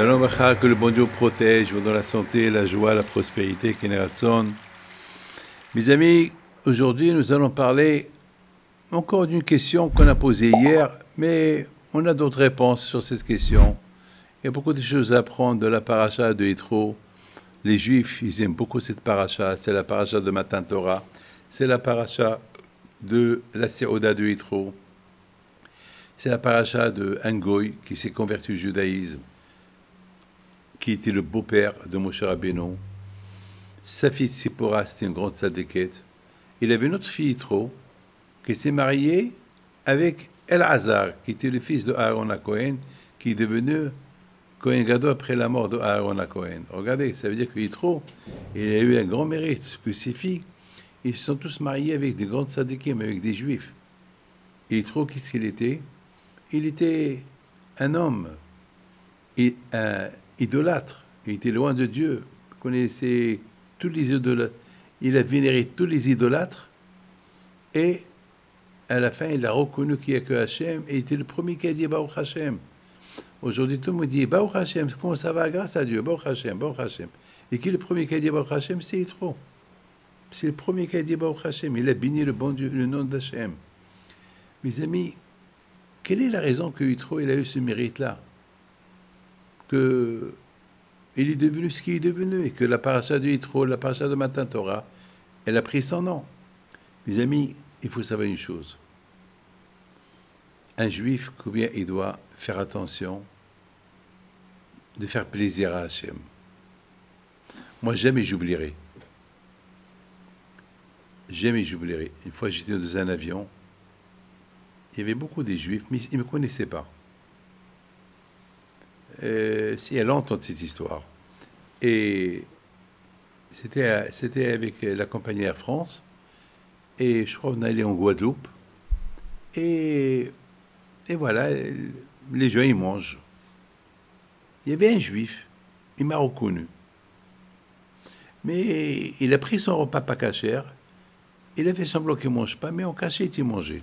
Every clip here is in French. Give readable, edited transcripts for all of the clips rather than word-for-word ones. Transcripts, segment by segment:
Shalom Vacha, que le bon Dieu protège, vous dans la santé, la joie, la prospérité, Keneratson. Mes amis, aujourd'hui nous allons parler encore d'une question qu'on a posée hier, mais on a d'autres réponses sur cette question. Il y a beaucoup de choses à apprendre de la paracha de Yitro. Les Juifs, ils aiment beaucoup cette paracha, c'est la paracha de Matan Torah, c'est la paracha de la Séoda de Yitro, c'est la paracha de Angoy qui s'est converti au judaïsme, qui était le beau-père de Moshe Rabbeinu. Sa fille Tzipora, c'était une grande tzadékette. Il avait une autre fille, Yitro, qui s'est mariée avec Elazar, qui était le fils de Aaron HaKohen, qui est devenu Kohen Gadol après la mort de Aaron HaKohen. Regardez, ça veut dire que Yitro, il a eu un grand mérite, parce que ses filles, ils se sont tous mariés avec des grandes tzadékim, avec des juifs. Et Yitro, qu'est-ce qu'il était? Il était un homme, un idolâtre. Il était loin de Dieu. Il connaissait tous les idolâtres. Il a vénéré tous les idolâtres. Et à la fin, il a reconnu qu'il n'y a que Hachem. Et il était le premier qui a dit Baruch Hashem. Aujourd'hui, tout le monde dit Baruch Hashem. Comment ça va? Grâce à Dieu. Baruch Hashem, Baruch Hashem. Et qui est le premier qui a dit Baruch Hashem? C'est Yitro. C'est le premier qui a dit Baruch Hashem. Il a béni le bon Dieu, le nom d'Hachem. Mes amis, quelle est la raison que Yitro il a eu ce mérite-là? Que il est devenu ce qu'il est devenu et que la paracha de Yitro, la paracha de Matan Torah, elle a pris son nom. Mes amis, il faut savoir une chose. Un juif, combien il doit faire attention de faire plaisir à Hachem. Moi, jamais j'oublierai. Jamais j'oublierai. Une fois, j'étais dans un avion. Il y avait beaucoup de juifs, mais ils ne me connaissaient pas. Il y a longtemps de cette histoire. Et c'était avec la compagnie Air France. Et je crois qu'on allait en Guadeloupe. Et voilà, les gens, ils mangent. Il y avait un juif, il m'a reconnu. Mais il a pris son repas pas cachère. Il a fait semblant qu'il ne mange pas, mais en cachette, il mangeait.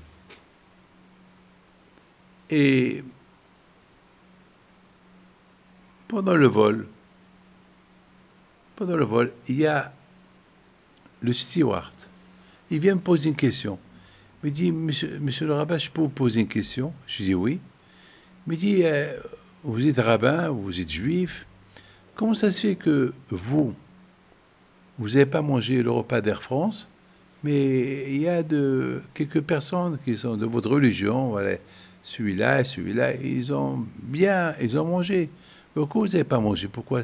Et pendant le vol, il y a le steward. Il vient me poser une question. Il me dit, monsieur le rabbin, je peux vous poser une question? Je dis oui. Il me dit, vous êtes rabbin, vous êtes juif. Comment ça se fait que vous n'avez pas mangé le repas d'Air France, mais il y a quelques personnes qui sont de votre religion, voilà, celui-là et celui-là, ils ont mangé. Pourquoi vous n'avez pas mangé? Pourquoi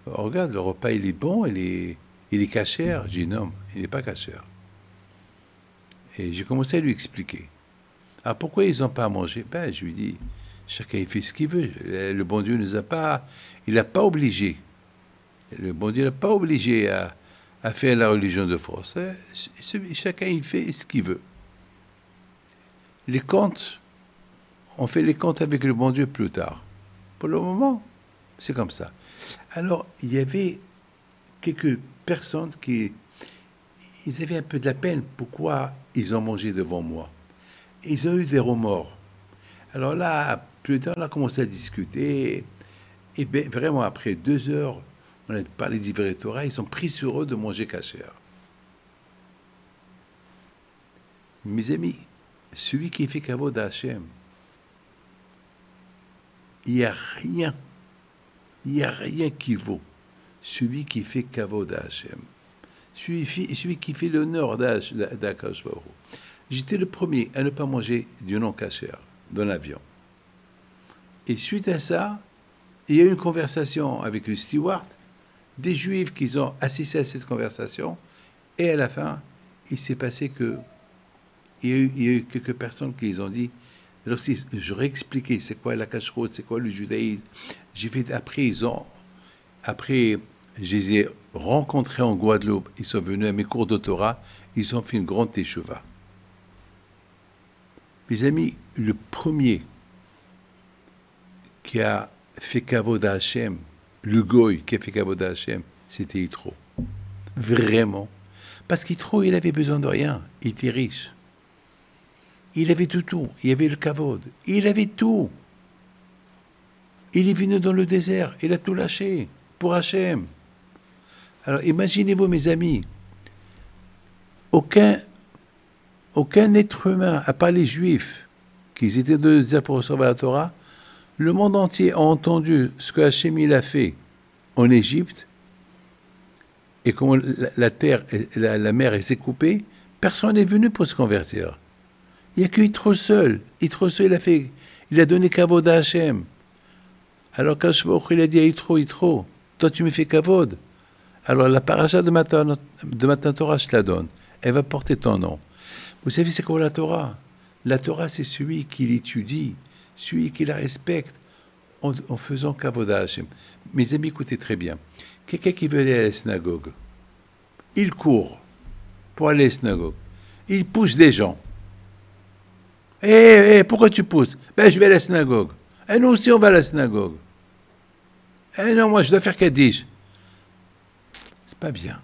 regarde, le repas, il est bon, il est cachère. J'ai dit non, il n'est pas cachère. Et j'ai commencé à lui expliquer. Ah, pourquoi ils n'ont pas mangé? Ben, je lui dis, chacun il fait ce qu'il veut. Le bon Dieu nous a pas, il n'a pas obligé. Le bon Dieu n'a pas obligé à faire la religion de force. Chacun il fait ce qu'il veut. Les comptes, on fait les comptes avec le bon Dieu plus tard. Pour le moment, c'est comme ça. Alors, il y avait quelques personnes ils avaient un peu de la peine. Pourquoi ils ont mangé devant moi? Ils ont eu des remords. Alors là, plus tard, on a commencé à discuter. Et bien, vraiment, après 2 heures, on a parlé d'Ivret Torah, ils ont pris sur eux de manger cachère. Mes amis, celui qui fait kavod à Hachem, il n'y a rien qui vaut celui qui fait kavod à Hachem. Celui qui fait l'honneur d'Akadosh Baruch Hu. J'étais le premier à ne pas manger du non cachère dans l'avion. Et suite à ça, il y a eu une conversation avec le steward, des juifs qui ont assisté à cette conversation, et à la fin, il s'est passé que il y a eu quelques personnes qui ont dit, alors si j'aurais expliqué c'est quoi la cacheroute, c'est quoi le judaïsme, après je les ai rencontrés en Guadeloupe, ils sont venus à mes cours de Torah, ils ont fait une grande teshuva. Mes amis, le premier qui a fait kavod à Hachem, le goy qui a fait kavod à Hachem, c'était Yitro. Vraiment. Parce qu'Yitro, il avait besoin de rien. Il était riche. Il avait tout. Il avait le kavod. Il avait tout. Il est venu dans le désert, il a tout lâché pour Hachem. Alors imaginez-vous, mes amis, aucun être humain, à part les Juifs, qui étaient dans le désert pour recevoir la Torah, le monde entier a entendu ce que Hachem il a fait en Égypte, et comment la terre, la mer s'est coupée. Personne n'est venu pour se convertir. Il n'y a que Yitro seul. Yitro seul, il a donné kavod à Hachem. Alors quand il a dit à Yitro, toi tu me fais kavod. Alors la paracha de Matan Torah, je te la donne. Elle va porter ton nom. Vous savez c'est quoi la Torah? La Torah, c'est celui qui l'étudie, celui qui la respecte en faisant kavod à Hachem. Mes amis, écoutez très bien. Quelqu'un qui veut aller à la synagogue, il court pour aller à la synagogue. Il pousse des gens. Pourquoi tu pousses? Ben, je vais à la synagogue. Et nous aussi, on va à la synagogue. Non, moi, je dois faire Kaddish. C'est pas bien.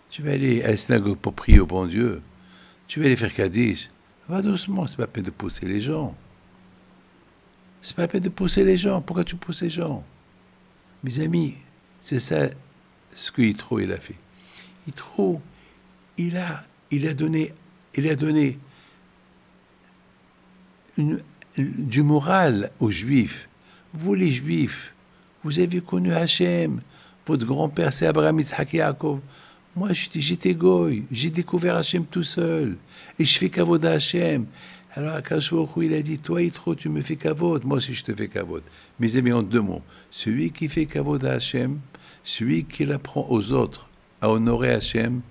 Tu vas aller à la synagogue pour prier au bon Dieu. Tu vas aller faire Kaddish. Va doucement, c'est pas la peine de pousser les gens. C'est pas la peine de pousser les gens. Pourquoi tu pousses les gens? Mes amis, c'est ça ce que Yitro il a fait. Yitro, il a donné du moral aux Juifs. Vous les Juifs, vous avez connu Hachem. Votre grand-père c'est Abraham, Yitzhak, Yaakov. Moi j'étais goy, j'ai découvert Hachem tout seul. Et je fais kavod à Hachem. Alors Akadosh Baruch Hu, il a dit, toi Yitro, tu me fais kavod, moi aussi je te fais kavod. Mes amis, en deux mots, celui qui fait kavod à Hachem, celui qui apprend aux autres à honorer Hachem,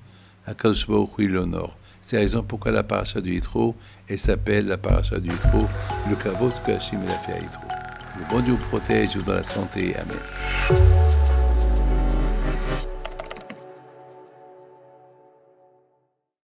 Akadosh Baruch Hu, il l'honore. C'est la raison pourquoi la paracha du Yitro, elle s'appelle la paracha du Yitro, le kavod que Hachem il a fait à Yitro. Le bon Dieu vous protège, vous dans la santé. Amen.